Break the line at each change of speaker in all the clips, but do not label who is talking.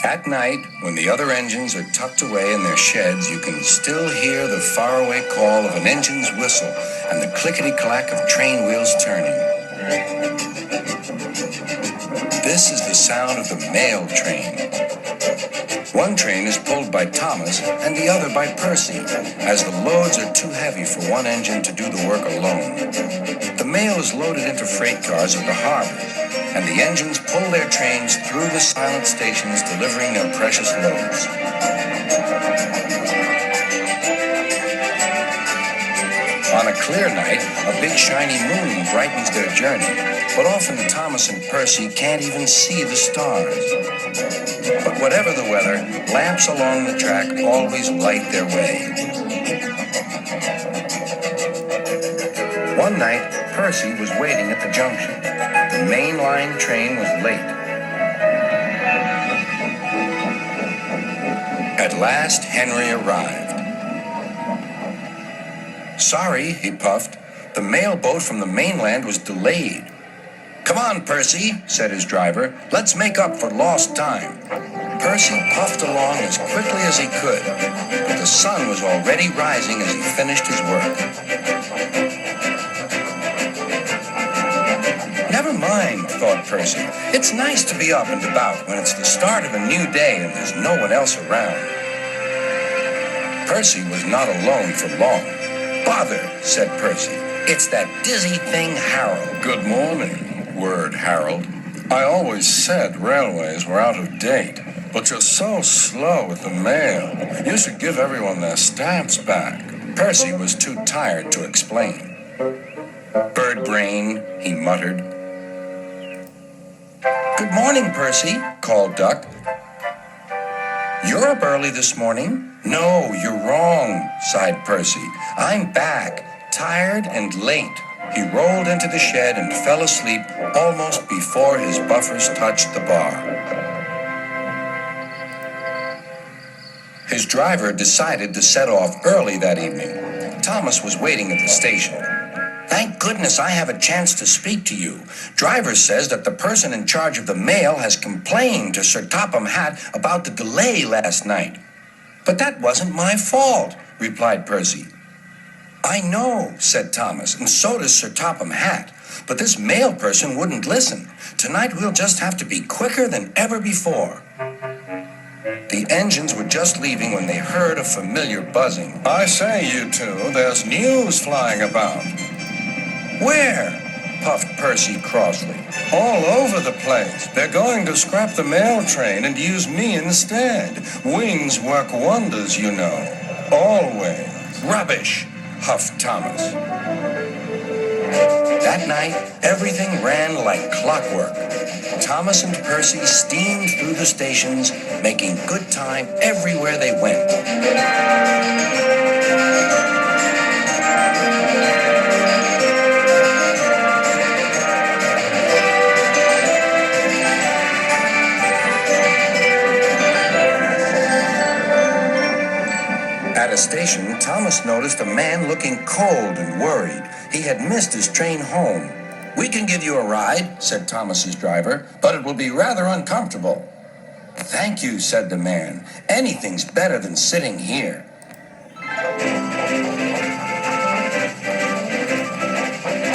At night, when the other engines are tucked away in their sheds, you can still hear the faraway call of an engine's whistle and the clickety-clack of train wheels turning. This is the sound of the mail train. One train is pulled by Thomas and the other by Percy, as the loads are too heavy for one engine to do the work alone. The mail is loaded into freight cars at the harbor, and the engines pull their trains through the silent stations, delivering their precious loads. On a clear night, a big shiny moon brightens their journey, but often Thomas and Percy can't even see the stars. But whatever the weather, lamps along the track always light their way. One night, Percy was waiting at the junction. The main line train was late. At last, Henry arrived. "Sorry," he puffed. "The mail boat from the mainland was delayed." "Come on, Percy," said his driver. "Let's make up for lost time." Percy puffed along as quickly as he could, but the sun was already rising as he finished his work. "Never mind," thought Percy. "It's nice to be up and about when it's the start of a new day and there's no one else around." Percy was not alone for long. "Bother," said Percy. "It's that dizzy thing, Harold."
"Good morning," whirred Harold. "I always said railways were out of date, but you're so slow with the mail. You should give everyone their stamps back."
Percy was too tired to explain. "Bird brain," he muttered. "Good morning, Percy," called Duck. "You're up early this morning." "No, you're wrong," sighed Percy. "I'm back, tired and late." He rolled into the shed and fell asleep almost before his buffers touched the bar. His driver decided to set off early that evening. Thomas was waiting at the station. "Thank goodness I have a chance to speak to you. Driver says that the person in charge of the mail has complained to Sir Topham Hatt about the delay last night." "But that wasn't my fault," replied Percy. "I know," said Thomas, "and so does Sir Topham Hatt. But this mail person wouldn't listen. Tonight we'll just have to be quicker than ever before." The engines were just leaving when they heard a familiar buzzing.
"I say, you two, there's news flying about."
"Where?" puffed Percy crossly.
"All over the place. They're going to scrap the mail train and use me instead. Wings work wonders, you know. Always."
"Rubbish," huffed Thomas. That night, everything ran like clockwork. Thomas and Percy steamed through the stations, making good time everywhere they went. At a station, Thomas noticed a man looking cold and worried. He had missed his train home. "We can give you a ride," said Thomas's driver, "but it will be rather uncomfortable." "Thank you," said the man. "Anything's better than sitting here."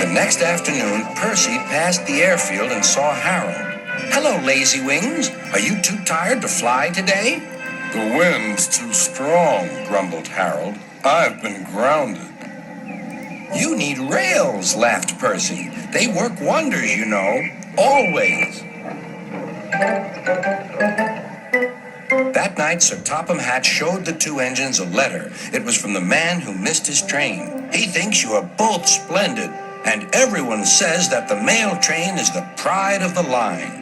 The next afternoon, Percy passed the airfield and saw Harold. "Hello, Lazy Wings. Are you too tired to fly today?"
"The wind's too strong," grumbled Harold. "I've been grounded."
"You need rails," laughed Percy. "They work wonders, you know. Always." That night, Sir Topham Hatt showed the two engines a letter. It was from the man who missed his train. "He thinks you are both splendid, and everyone says that the mail train is the pride of the line."